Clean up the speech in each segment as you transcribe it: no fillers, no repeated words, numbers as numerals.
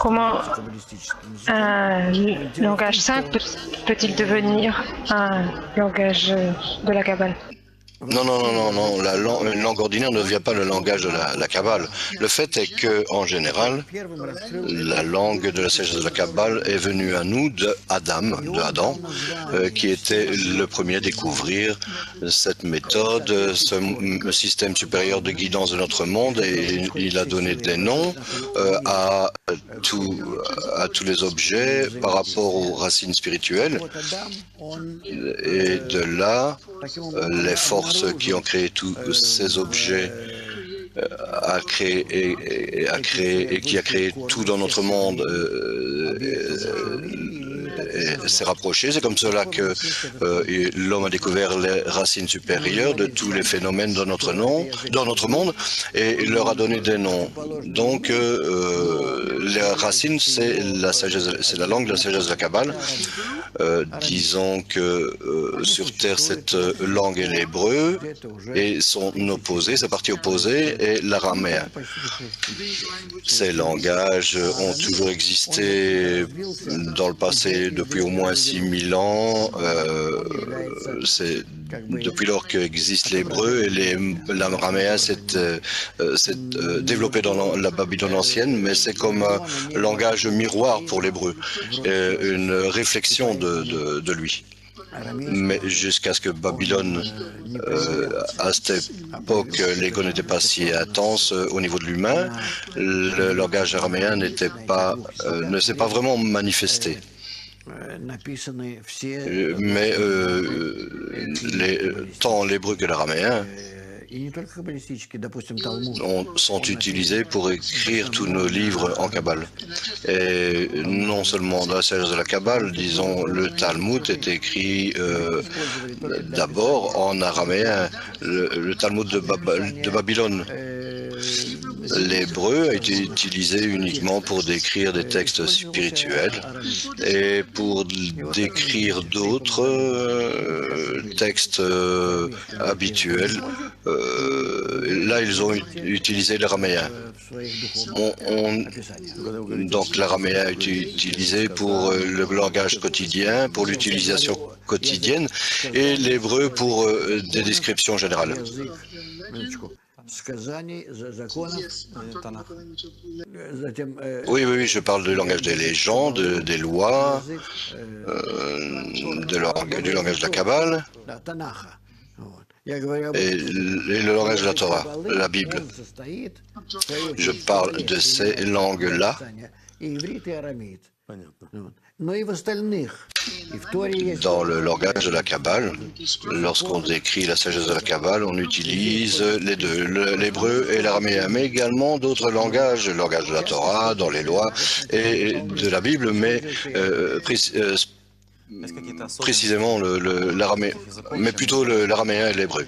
Comment un langage simple peut-il devenir un langage de la Kabbale? Non, non, non, non, non. Une langue ordinaire ne devient pas le langage de la Kabbale. Le fait est que, en général, la langue de la sagesse de la Kabbale est venue à nous de Adam, qui était le premier à découvrir cette méthode, ce système supérieur de guidance de notre monde, et il a donné des noms à tous les objets par rapport aux racines spirituelles. Et de là, les forces qui ont créé tous ces objets et qui a créé tout dans notre monde s'est rapproché. C'est comme cela que l'homme a découvert les racines supérieures de tous les phénomènes dans notre monde et il leur a donné des noms. Donc les racines, c'est la langue de la sagesse de la Kabbale. Disons que sur Terre, cette langue est l'hébreu et son opposé, sa partie opposée est l'araméen. Ces langages ont toujours existé dans le passé depuis au moins 6000 ans. C'est depuis lors qu'existe l'hébreu et l'araméen s'est développé dans la Babylone ancienne, mais c'est comme un langage miroir pour l'hébreu, une réflexion de lui. Mais jusqu'à ce que Babylone, à cette époque, l'ego n'était pas si intense au niveau de l'humain, le langage araméen ne s'est pas vraiment manifesté. Mais tant l'hébreu que l'araméen sont utilisés pour écrire tous nos livres en Kabbale. Et non seulement dans la sagesse de la Kabbale, disons, le Talmud est écrit d'abord en araméen, le Talmud de Babylone. L'hébreu a été utilisé uniquement pour décrire des textes spirituels et pour décrire d'autres textes habituels. Là, ils ont utilisé l'araméen. Donc, l'araméen est utilisé pour le langage quotidien, pour l'utilisation quotidienne, et l'hébreu pour des descriptions générales. Oui, je parle du langage des légendes, des lois, du langage de la Kabbale et le langage de la Torah, la Bible. Je parle de ces langues-là. Dans le langage de la Kabbale, lorsqu'on décrit la sagesse de la Kabbale, on utilise les deux, l'hébreu et l'araméen, mais également d'autres langages, le langage de la Torah, dans les lois et de la Bible, mais précisément l'araméen, mais plutôt l'araméen et l'hébreu.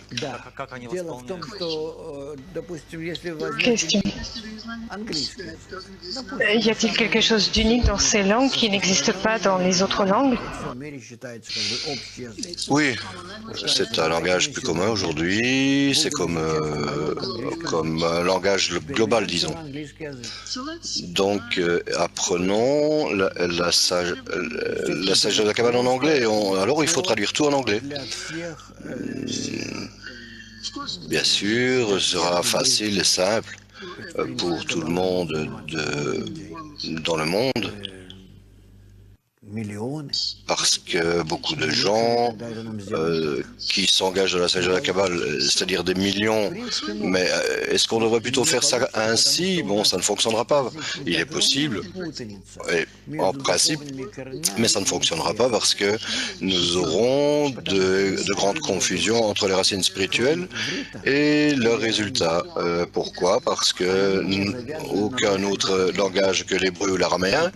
Question. Y a-t-il quelque chose d'unique dans ces langues qui n'existe pas dans les autres langues? Oui, c'est un langage plus commun aujourd'hui, c'est comme un langage global, disons. Donc, apprenons la sagesse de la Kabbale en anglais, alors il faut traduire tout en anglais. Bien sûr, ce sera facile et simple pour tout le monde dans le monde, parce que beaucoup de gens qui s'engagent dans la sagesse de la Kabbale, c'est-à-dire des millions, mais est-ce qu'on devrait plutôt faire ça ainsi? Bon, ça ne fonctionnera pas. Il est possible, en principe, mais ça ne fonctionnera pas parce que nous aurons de grandes confusions entre les racines spirituelles et leurs résultats. Pourquoi? Parce que aucun autre langage que l'hébreu ou l'araméen,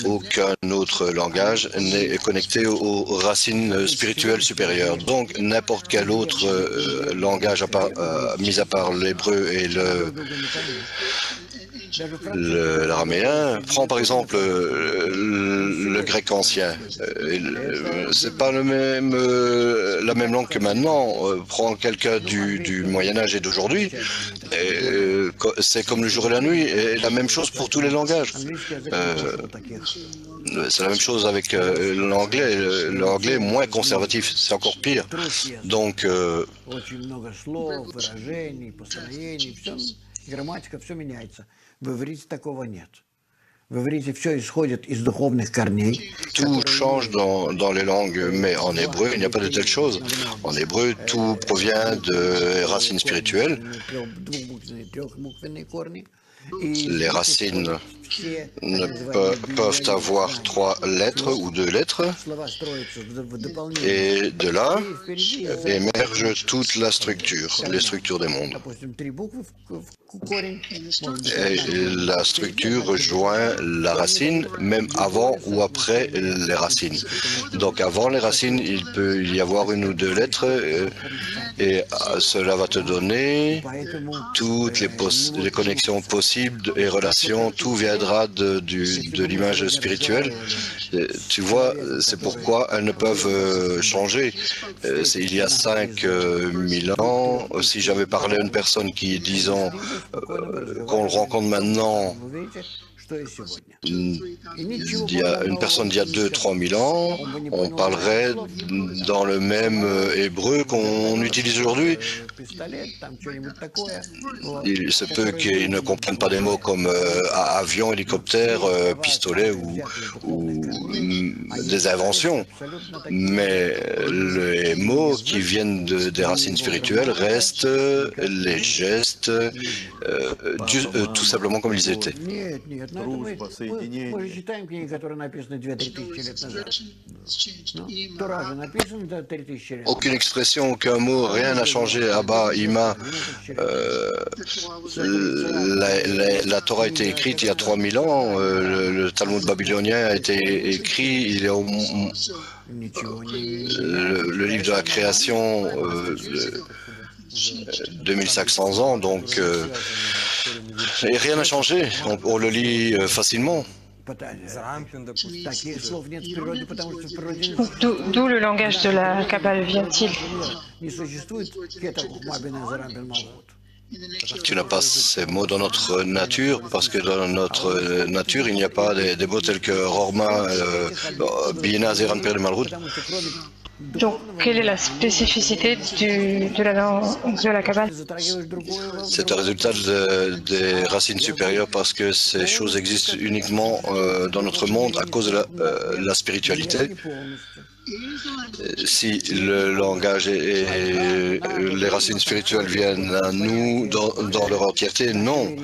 aucun autre langage n'est connecté aux racines spirituelles supérieures. Donc, n'importe quel autre langage, mis à part l'hébreu et l'araméen. Prends par exemple le grec ancien. C'est pas la même langue que maintenant. Prends quelqu'un du Moyen Âge et d'aujourd'hui. C'est comme le jour et la nuit. Et la même chose pour tous les langages. C'est la même chose avec l'anglais. L'anglais est moins conservatif. C'est encore pire. Donc, tout change dans les langues, mais en hébreu, il n'y a pas de telle chose. En hébreu, tout provient de racines spirituelles. Les racines peuvent avoir 3 lettres ou 2 lettres, et de là émerge toute la structure, les structures des mondes. Et la structure rejoint la racine, même avant ou après les racines. Donc avant les racines, il peut y avoir 1 ou 2 lettres, et cela va te donner toutes les connexions possibles et relations. Tout viendra de l'image spirituelle. Tu vois, c'est pourquoi elles ne peuvent changer. Il y a 5000 ans, si j'avais parlé à une personne qui, disons, qu'on le rencontre maintenant, une personne d'il y a 2-3 000 ans, on parlerait dans le même hébreu qu'on utilise aujourd'hui. Il se peut qu'ils ne comprennent pas des mots comme avion, hélicoptère, pistolet ou des inventions. Mais les mots qui viennent des racines spirituelles restent les gestes, tout simplement comme ils étaient. Aucune expression, aucun mot, rien n'a changé. Abba, Ima, la Torah a été écrite il y a 3000 ans, le Talmud babylonien a été écrit, il est le livre de la création, 2500 ans, donc et rien n'a changé, on le lit facilement. D'où le langage de la Kabbale vient-il? Tu n'as pas ces mots dans notre nature, parce que dans notre nature, il n'y a pas des mots tels que Rorma, Bina, Zeran, Per Malrout. Donc, quelle est la spécificité de la Kabbale? C'est un résultat des racines supérieures, parce que ces choses existent uniquement dans notre monde à cause de la spiritualité. Si le langage et les racines spirituelles viennent à nous dans leur entièreté, non.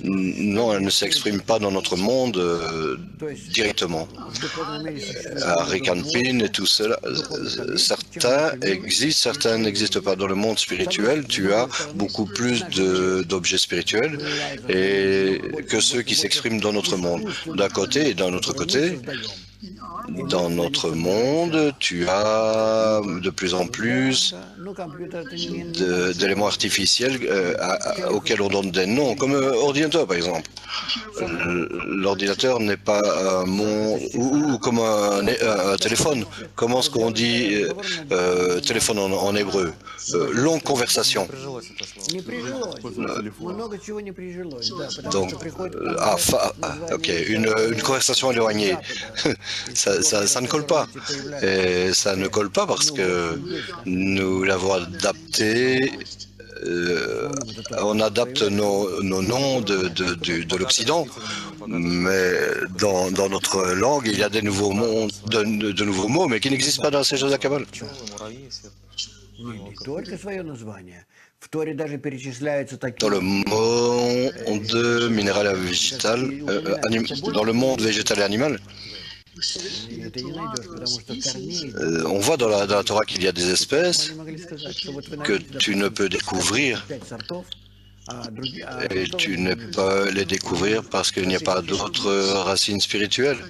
Non, elles ne s'expriment pas dans notre monde directement. Rikanpin et tout cela, certains existent, certains n'existent pas. Dans le monde spirituel, tu as beaucoup plus d'objets spirituels que ceux qui s'expriment dans notre monde. D'un côté et d'un autre côté, dans notre monde, tu as de plus en plus d'éléments artificiels auxquels on donne des noms, comme ordinateur par exemple. L'ordinateur n'est pas un monde, ou comme un téléphone. Comment est-ce qu'on dit téléphone en hébreu? Longue conversation. Donc, ok, une conversation éloignée. Ça ne colle pas. Et ça ne colle pas parce que nous l'avons adapté. On adapte nos noms de l'Occident, mais dans notre langue, il y a de nouveaux mots, mais qui n'existent pas dans ces choses à Kabbale. Dans le monde minéral et végétal, dans le monde végétal et animal, on voit dans la Torah qu'il y a des espèces que tu ne peux découvrir, et tu ne peux les découvrir parce qu'il n'y a pas d'autres racines spirituelles.